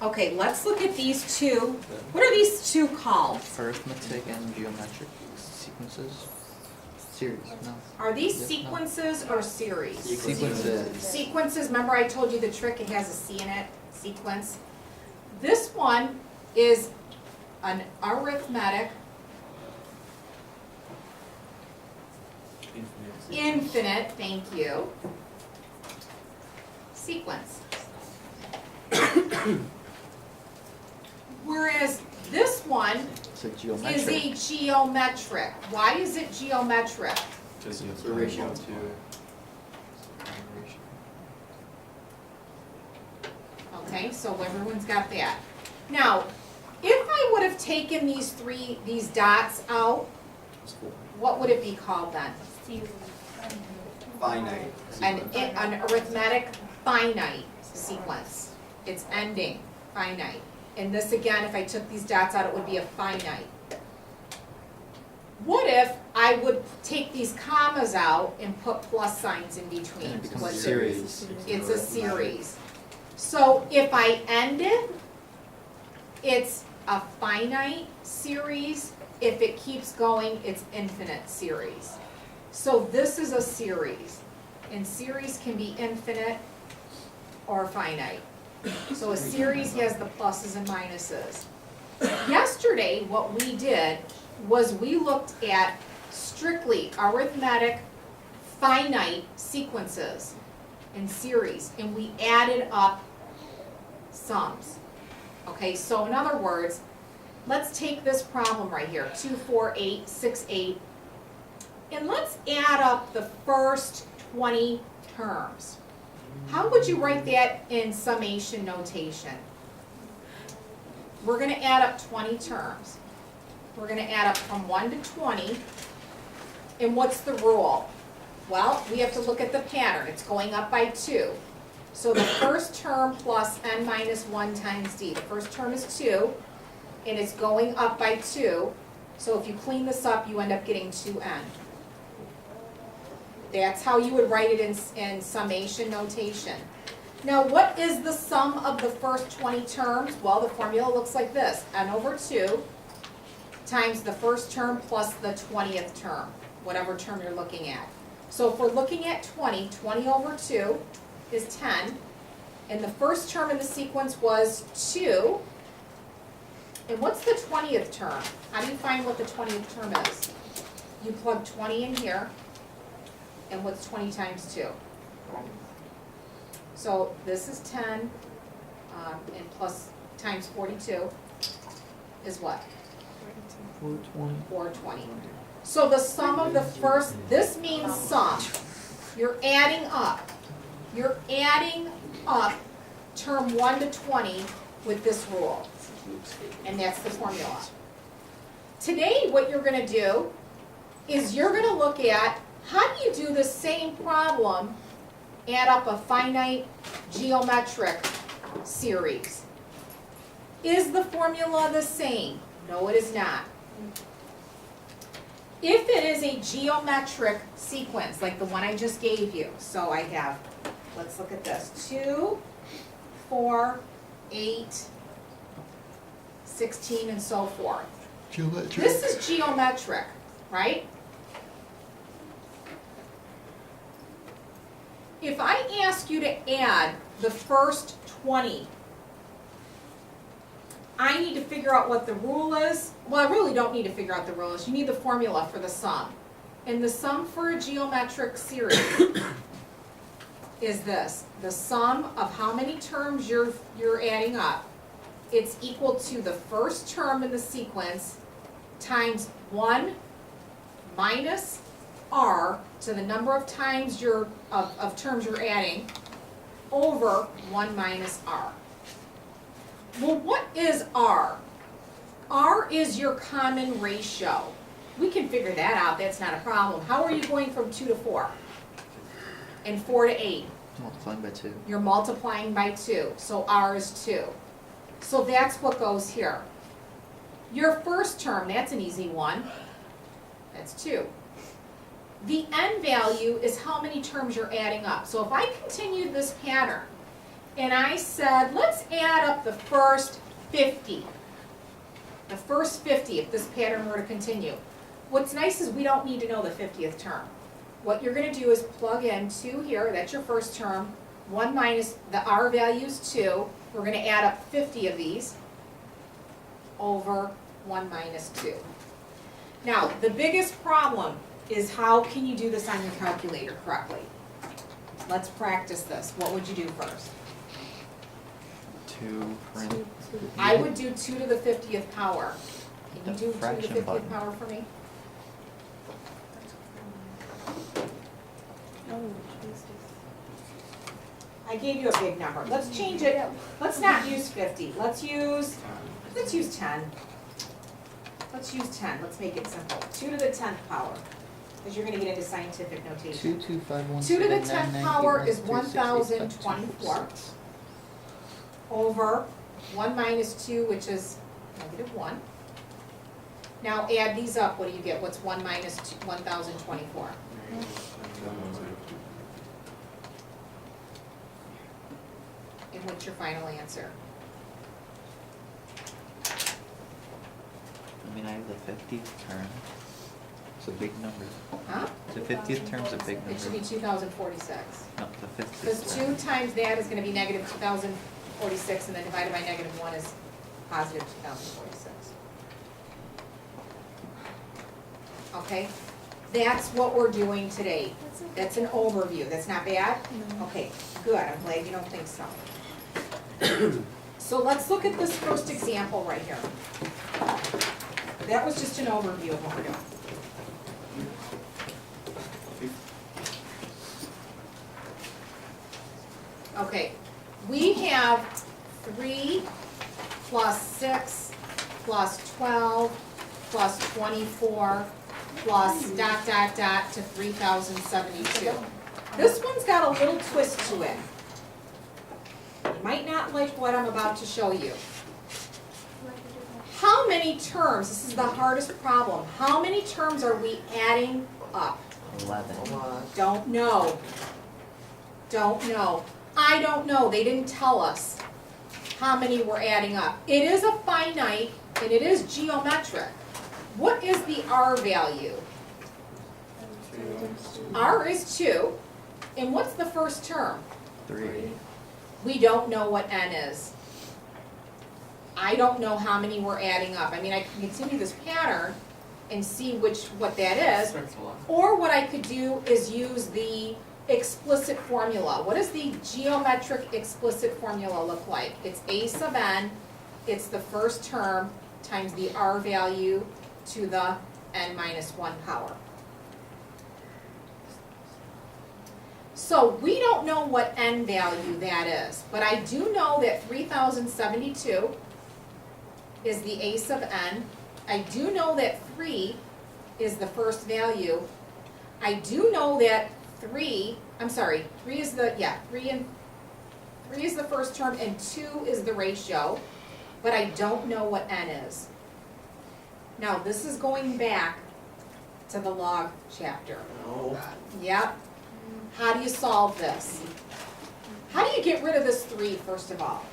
Okay, let's look at these two. What are these two called? Arithmetic and geometric sequences. Series, no. Are these Yes, no. sequences or series? Sequences. Sequences, remember I told you the trick, it has a C in it, sequence. This one is an arithmetic infinite, thank you, sequence. Whereas this one It's a is geometric. a geometric. Why is it geometric? Because you have The the ratio. ratio to. Okay, so everyone's got that. Now, if I would have taken these dots out, what would it be called then? Finite. An arithmetic finite sequence. It's ending, finite. And this again, if I took these dots out, it would be a finite. What if I would take these commas out and put plus signs in between? And it becomes a What's it? series. It's a series. So if I end it, it's a finite series. If it keeps going, it's infinite series. So this is a series. And series can be infinite or finite. So a series has the pluses and minuses. Yesterday, what we did was we looked at strictly arithmetic finite sequences and series, and we added up sums. Okay, so in other words, let's take this problem right here, 2, 4, 8, 6, 8, and let's add up the first 20 terms. How would you write that in summation notation? We're going to add up 20 terms. We're going to add up from 1 to 20. And what's the rule? Well, we have to look at the pattern. It's going up by 2. So the first term plus n minus 1 times d. The first term is 2, and it's going up by 2. So if you clean this up, you end up getting 2n. That's how you would write it in summation notation. Now, what is the sum of the first 20 terms? Well, the formula looks like this. N over 2 times the first term plus the 20th term, whatever term you're looking at. So if we're looking at 20, 20 over 2 is 10. And the first term in the sequence was 2. And what's the 20th term? How do you find what the 20th term is? You plug 20 in here. And what's 20 times 2? So this is 10, and plus times 42 is what? 420. 420. So the sum of the first, this means sum. You're adding up. You're adding up term 1 to 20 with this rule. And that's the formula. Today, what you're going to do is you're going to look at how do you do the same problem, add up a finite geometric series. Is the formula the same? No, it is not. If it is a geometric sequence, like the one I just gave you, so I have, let's look at this, 2, 4, 8, 16, and so forth. Geometric. This is geometric, right? If I ask you to add the first 20, I need to figure out what the rule is. Well, I really don't need to figure out the rule is. You need the formula for the sum. And the sum for a geometric series is this. The sum of how many terms you're adding up, it's equal to the first term in the sequence times 1 minus r to the number of times of terms you're adding over 1 minus r. Well, what is r? R is your common ratio. We can figure that out. That's not a problem. How are you going from 2 to 4? And 4 to 8? Multiplying by 2. You're multiplying by 2. So r is 2. So that's what goes here. Your first term, that's an easy one. That's 2. The n value is how many terms you're adding up. So if I continue this pattern and I said, let's add up the first 50. The first 50, if this pattern were to continue. What's nice is we don't need to know the 50th term. What you're gonna do is plug in 2 here, that's your first term, 1 minus, the R value is 2. We're gonna add up 50 of these over 1 minus 2. Now, the biggest problem is how can you do this on your calculator correctly? Let's practice this. What would you do first? 2 print. I would do 2 to the 50th power. Can you The do 2 to the fraction 50th button. power for me? I gave you a big number. Let's change it. Let's not use 50. Let's use 10. Let's use 10. Let's make it simple. 2 to the 10th power, because you're going to get into scientific notation. 2, 2, 5, 1, 2 to the 7, 9, 10th 9, power 8, is 1, 2, 6, 8, 5, 2, 1024 4, 6. over 1 minus 2, which is -1. Now add these up. What do you get? What's 1 minus 1024? And what's your final answer? I mean, I have the 50th term. It's a big number. Huh? The 50th term's a big It should be number. 2046. No, the 50th. Because 2 times that is going to be negative 2046, and then divided by -1 is positive 2046. Okay? That's what we're doing today. That's an overview. That's not bad? Okay, good. I'm glad you don't think so. So let's look at this first example right here. That was just an overview of what we're doing. Okay, we have 3 plus 6 plus 12 plus 24 plus ... to 3072. This one's got a little twist to it. You might not like what I'm about to show you. How many terms, this is the hardest problem, how many terms are we adding up? 11. Don't know. Don't know. I don't know, they didn't tell us how many we're adding up. It is a finite and it is geometric. What is the R value? R is 2. And what's the first term? 3. We don't know what N is. I don't know how many we're adding up. I mean, I can continue this pattern and see what that is. Or what I could do is use the explicit formula. What does the geometric explicit formula look like? It's a sub n, it's the first term times the R value to the n minus 1 power. So we don't know what n value that is, but I do know that 3072 is the a sub n. I do know that 3 is the first value. I do know that 3 is the, 3 is the first term and 2 is the ratio, but I don't know what n is. Now this is going back to the log chapter. No. Yep. How do you solve this? How do you get rid of this 3 first of all?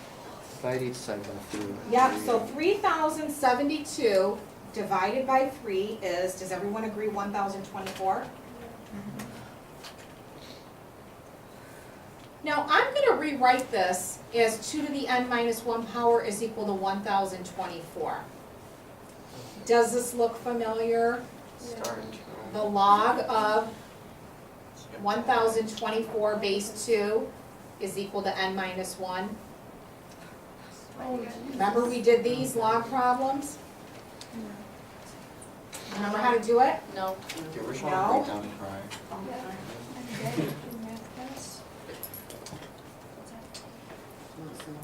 Divide each side by 3. Yep, so 3072 divided by 3 is, does everyone agree, 1024? Now I'm going to rewrite this as 2 to the n minus 1 power is equal to 1024. Does this look familiar? The log of 1024 base 2 is equal to n minus 1. Remember we did these log problems? Remember how to do it? No. Okay, we're showing No. breakdown and try.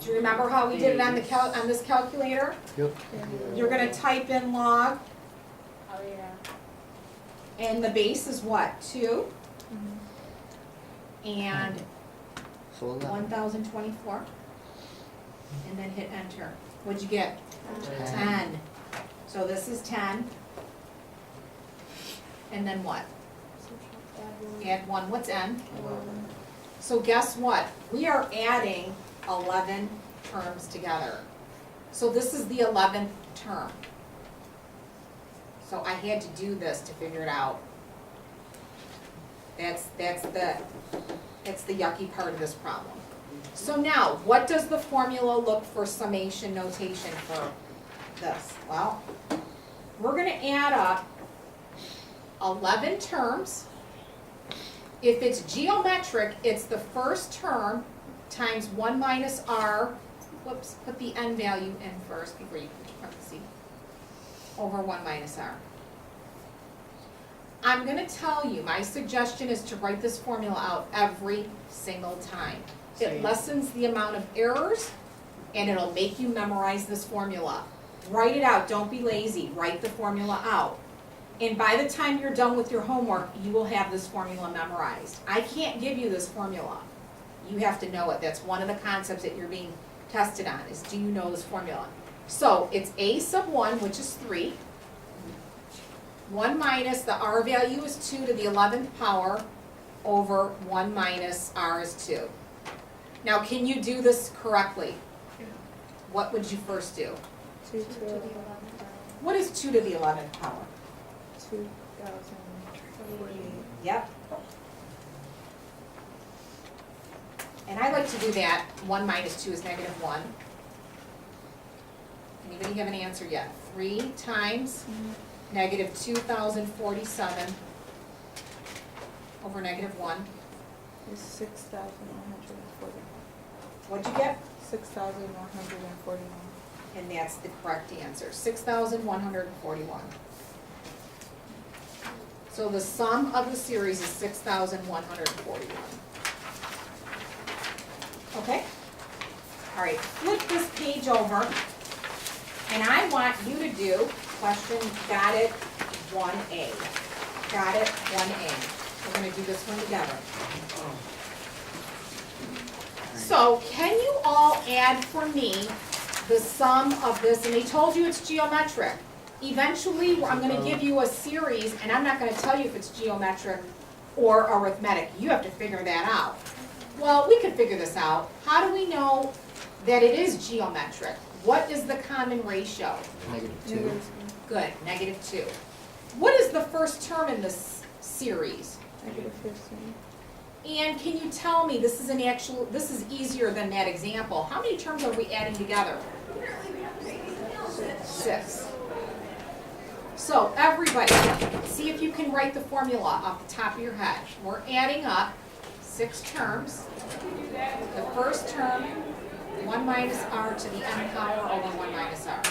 Do you remember how we did it on the on this calculator? Yep. You're gonna type in log, Oh, yeah. and the base is what, 2? And So 11. 1024. And then hit enter. What'd you get? 10. 10. So this is 10. And then what? Add 1. What's n? So guess what? We are adding 11 terms together. So this is the 11th term. So I had to do this to figure it out. That's the yucky part of this problem. So now, what does the formula look for summation notation for this? Well, we're gonna add up 11 terms. If it's geometric, it's the first term times 1 minus r, whoops, put the n value in first before you put the parentheses, over 1 minus r. I'm gonna tell you, my suggestion is to write this formula out every single time. It lessens the amount of errors, and it'll make you memorize this formula. Write it out, don't be lazy, write the formula out. And by the time you're done with your homework, you will have this formula memorized. I can't give you this formula. You have to know it. That's one of the concepts that you're being tested on, is do you know this formula? So it's a sub 1, which is 3. 1 minus, the r value is 2 to the 11th power, over 1 minus r is 2. Now, can you do this correctly? What would you first do? 2 to the 11th. What is 2 to the 11th power? 2048. Yep. And I like to do that, 1 minus 2 is negative 1. Anybody have an answer yet? 3 times negative 2,047 over negative 1. Is 6,141. What'd you get? 6,141. And that's the correct answer, 6,141. So the sum of the series is 6,141. Okay? All right, flip this page over, and I want you to do question, got it, 1A. Got it, 1A. We're gonna do this one together. So, can you all add for me the sum of this, and they told you it's geometric. Eventually, I'm gonna give you a series, and I'm not gonna tell you if it's geometric or arithmetic. You have to figure that out. Well, we can figure this out. How do we know that it is geometric? What is the common ratio? -2. Good, -2. What is the first term in this series? -15. And can you tell me, this is easier than that example. How many terms are we adding together? 6. So everybody, see if you can write the formula off the top of your head. We're adding up 6 terms. The first term, 1 minus r to the n power over 1 minus r.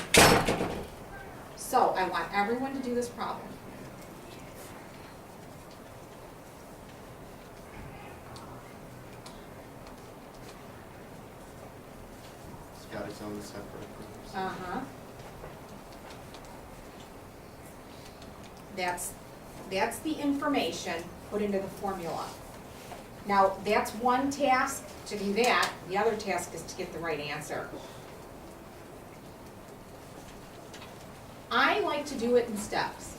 So I want everyone to do this problem. It's got its own separate groups. Uh-huh. That's the information put into the formula. Now, that's one task to do that. The other task is to get the right answer. I like to do it in steps.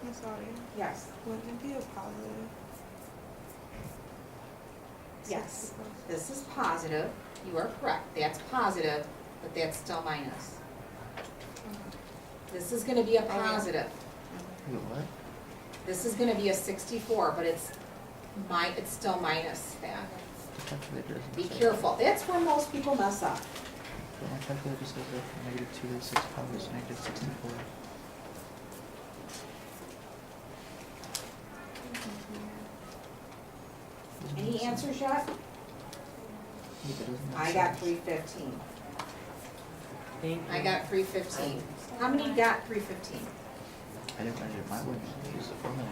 Miss Audie, Yes. wouldn't it be a positive? Yes. This is positive. You are correct. That's positive, but that's still minus. This is gonna be a positive. Wait, what? This is gonna be a 64, but it's still minus that. The calculator doesn't Be say careful. That's where most people mess up. that. But my calculator says that from -2 to 6 power is -64. Doesn't Any make sense. answers yet? Yeah, but doesn't make I got sense. 315. I got 315. How many got 315? I didn't write it my way. Use the formula. I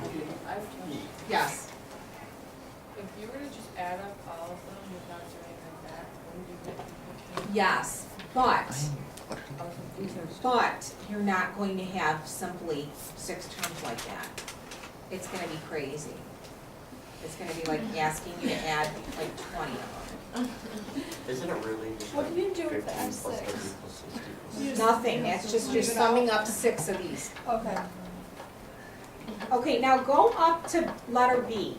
have a question. Yes. If you were to just add up all of them without doing like that, wouldn't you get 15? Yes, but But you're not going to have simply 6 terms like that. It's gonna be crazy. It's gonna be like asking you to add like 20 of them. Isn't it really just What like do you do 15 with the plus 30 M6? plus 60 plus You just- Nothing, that's just you're summing up 6 of these. Okay. Okay, now go up to letter B.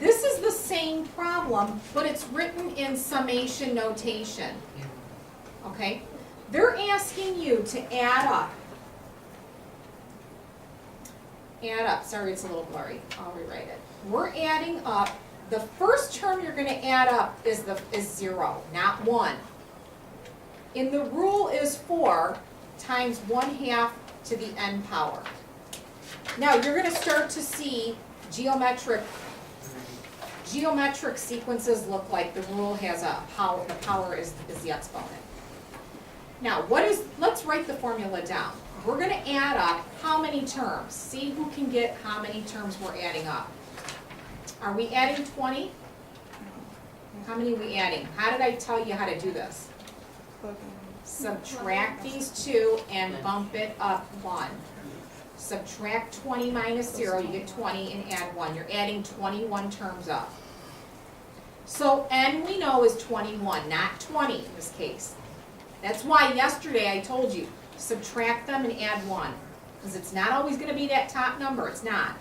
This is the same problem, but it's written in summation notation. Okay? They're asking you to add up. Sorry it's a little blurry, I'll rewrite it. We're adding up, the first term you're gonna add up is 0, not 1. And the rule is 4 times 1/2 to the n power. Now, you're gonna start to see geometric sequences look like the rule has a power, the power is the exponent. Now, let's write the formula down. We're gonna add up how many terms? See who can get how many terms we're adding up. Are we adding 20? How many are we adding? How did I tell you how to do this? Plug Subtract these 2 and bump it up 1. Subtract 20 minus 0, you get 20 and add 1. You're adding 21 terms up. So n we know is 21, not 20 in this case. That's why yesterday I told you, subtract them and add 1. Because it's not always going to be that top number, it's not.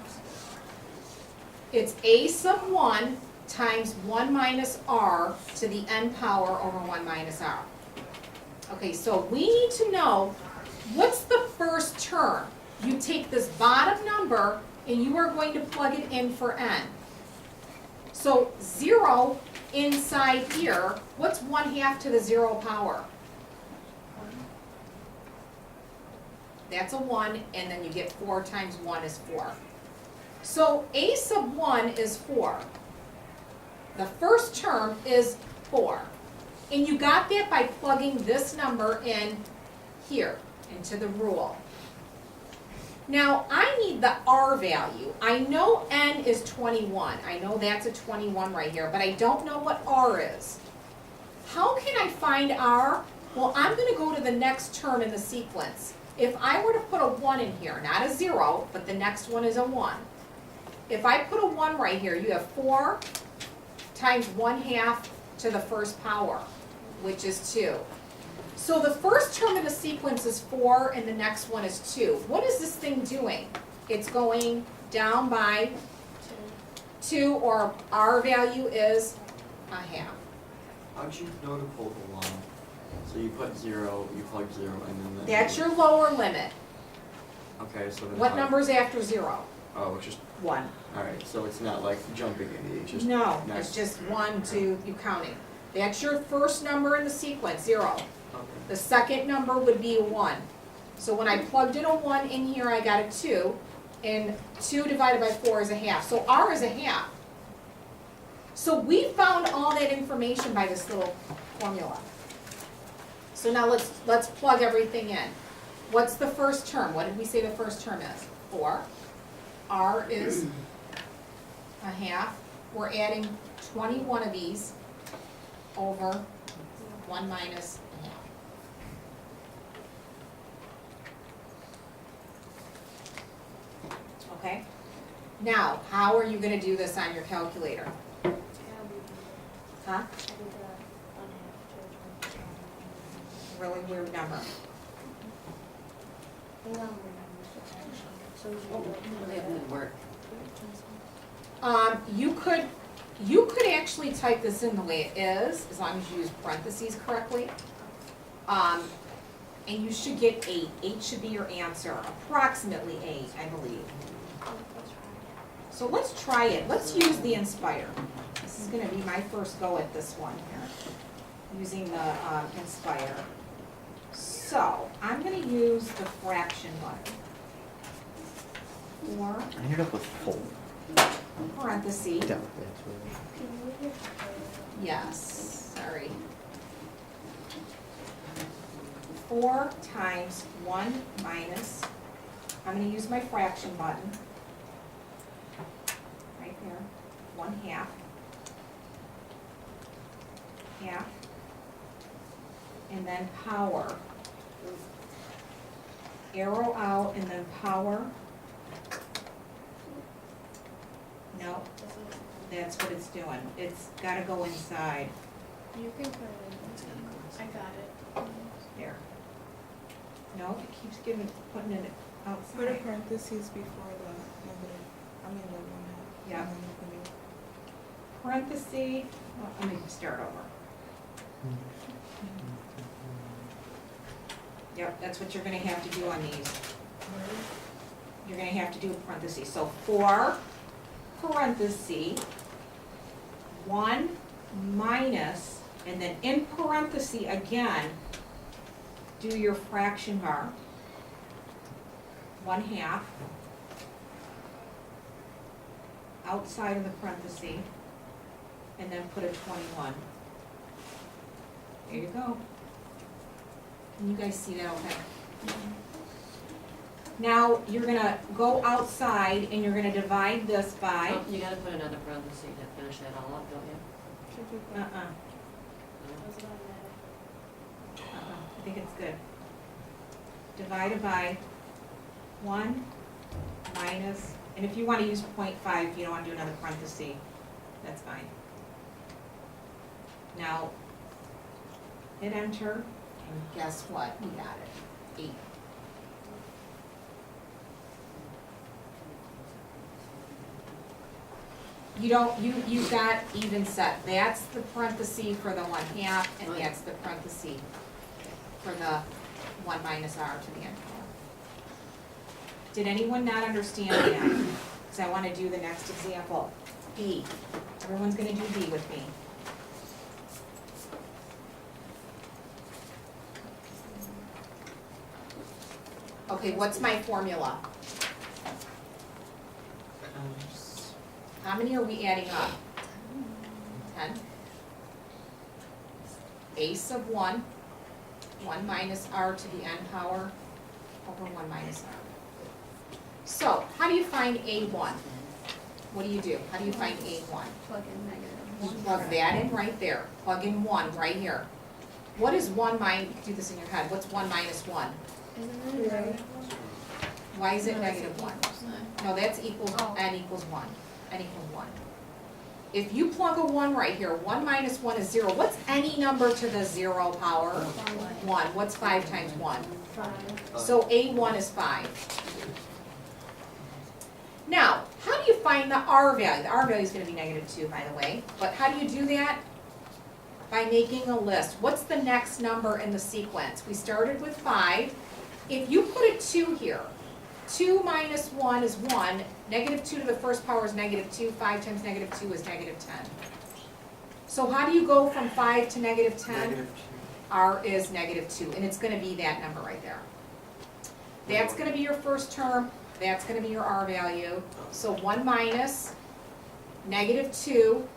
It's a sub 1 times 1 minus r to the n power over 1 minus r. Okay, so we need to know, what's the first term? You take this bottom number and you are going to plug it in for n. So 0 inside here, what's 1/2 to the 0 power? That's a 1, and then you get 4 times 1 is 4. So a sub 1 is 4. The first term is 4. And you got that by plugging this number in here, into the rule. Now, I need the r value. I know n is 21. I know that's a 21 right here, but I don't know what r is. How can I find r? Well, I'm going to go to the next term in the sequence. If I were to put a 1 in here, not a 0, but the next one is a 1. If I put a 1 right here, you have 4 times 1/2 to the first power, which is 2. So the first term in the sequence is 4 and the next one is 2. What is this thing doing? It's going down by 2, or r value is 1/2. How'd you know to pull the 1? So you put 0, you plug 0 and then That's your lower limit. Okay, so then What how- number's after 0? Oh, it's just, 1. alright, so it's not like jumping any, it's just No, next. it's just 1, 2, you counting. That's your first number in the sequence, 0. Okay. The second number would be a 1. So when I plugged in a 1 in here, I got a 2, and 2 divided by 4 is 1/2. So r is 1/2. So we found all that information by this little formula. So now let's plug everything in. What's the first term? What did we say the first term is? 4. R is 1/2. We're adding 21 of these over 1 minus 1/2. Okay? Now, how are you going to do this on your calculator? Huh? Really weird number. You could actually type this in the way it is, as long as you use parentheses correctly. And you should get 8. 8 should be your answer, approximately 8, I believe. So let's try it. Let's use the Inspire. This is going to be my first go at this one here, using the Inspire. So I'm going to use the fraction button. 4 I ended up with 4. parentheses. Yeah. Yes, sorry. 4 times 1 minus, I'm going to use my fraction button. Right there, 1/2. 1/2. and then power. Arrow out and then power. No, that's what it's doing. It's gotta go inside. You can put it in. I got it. There. No, it keeps putting it Put a outside. parentheses before the negative, I mean the 1/2. Yeah. And then you can Parenthesis, well, let me start over. Yep, that's what you're gonna have to do on these. You're gonna have to do a parenthesis. So 4, parenthesis, 1 minus, and then in parenthesis again, do your fraction bar. 1/2. Outside of the parenthesis, and then put a 21. There you go. Can you guys see that okay? Now, you're gonna go outside and you're gonna divide this by, Oh, you gotta put another parenthesis to finish that all up, don't you? Should be uh-uh, good. Was it on that? I think it's good. Divided by 1 minus, and if you wanna use 0.5, you don't wanna do another parenthesis, that's fine. Now, hit enter, and guess what? We got it, 8. You've got even set. That's the parenthesis for the 1/2, and Right. that's the parenthesis for the 1 minus r to the n. Did anyone not understand that? Because I want to do the next example. B. Everyone's going to do B with me. Okay, what's my formula? How many are we adding up? 10. A sub 1, 1 minus r to the n power over 1 minus r. So, how do you find A1? What do you do? How do you find A1? Plug in negative. You plug that in right there. Plug in 1 right here. What is 1 minus, do this in your head, what's 1 minus 1? Isn't it negative? Why is it No, it's negative 1? equals sign. No, that's equals, Oh. n equals 1. N equals 1. If you plug a 1 right here, 1 minus 1 is 0. What's any number to the 0 power? 1. What's 5 times 1? 5. So A1 is 5. Now, how do you find the R value? The R value is going to be negative 2, by the way. But how do you do that? By making a list. What's the next number in the sequence? We started with 5. If you put a 2 here, 2 minus 1 is 1. Negative 2 to the first power is negative 2. 5 times negative 2 is negative 10. So how do you go from 5 to negative 10? -2. R is negative 2, and it's going to be that number right there. That's going to be your first term. That's going to be your R value. So 1 minus negative 2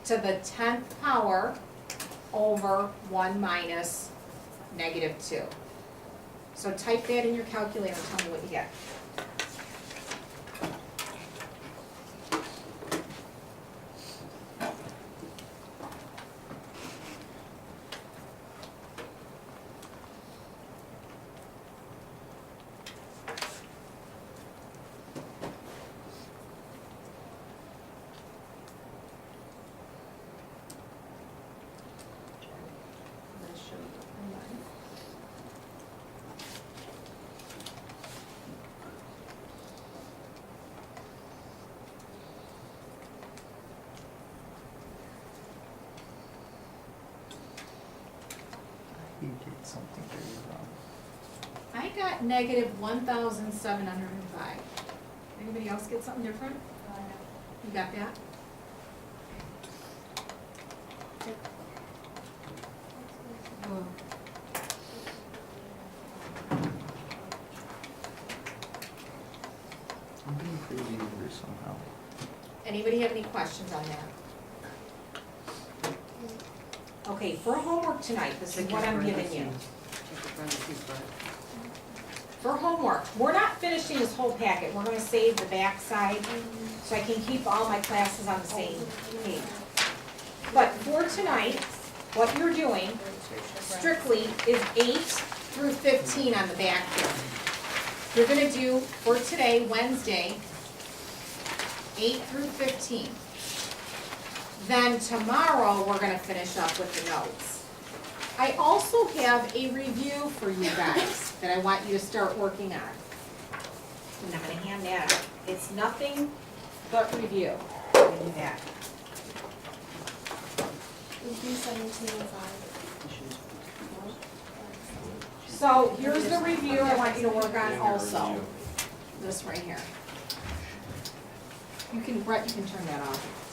to the 10th power over 1 minus negative 2. So type that in your calculator and tell me what you get. You did something very wrong. I got negative 1,705. Anybody else get something different? You got that? I'm getting crazy numbers somehow. Anybody have any questions on that? Okay, for homework tonight, this is Check what your I'm giving you. parentheses. Check your parentheses first. For homework, we're not finishing this whole packet, we're gonna save the back side, so I can keep all my classes on the same page. But for tonight, what you're doing strictly is 8 through 15 on the back here. You're gonna do, for today, Wednesday, 8 through 15. Then tomorrow, we're gonna finish up with the notes. I also have a review for you guys that I want you to start working on. And I'm gonna hand that out. It's nothing but review. Give me that. Would be 1705. So here's the review I want you to work on also. This right here. You can, Brett, you can turn that off.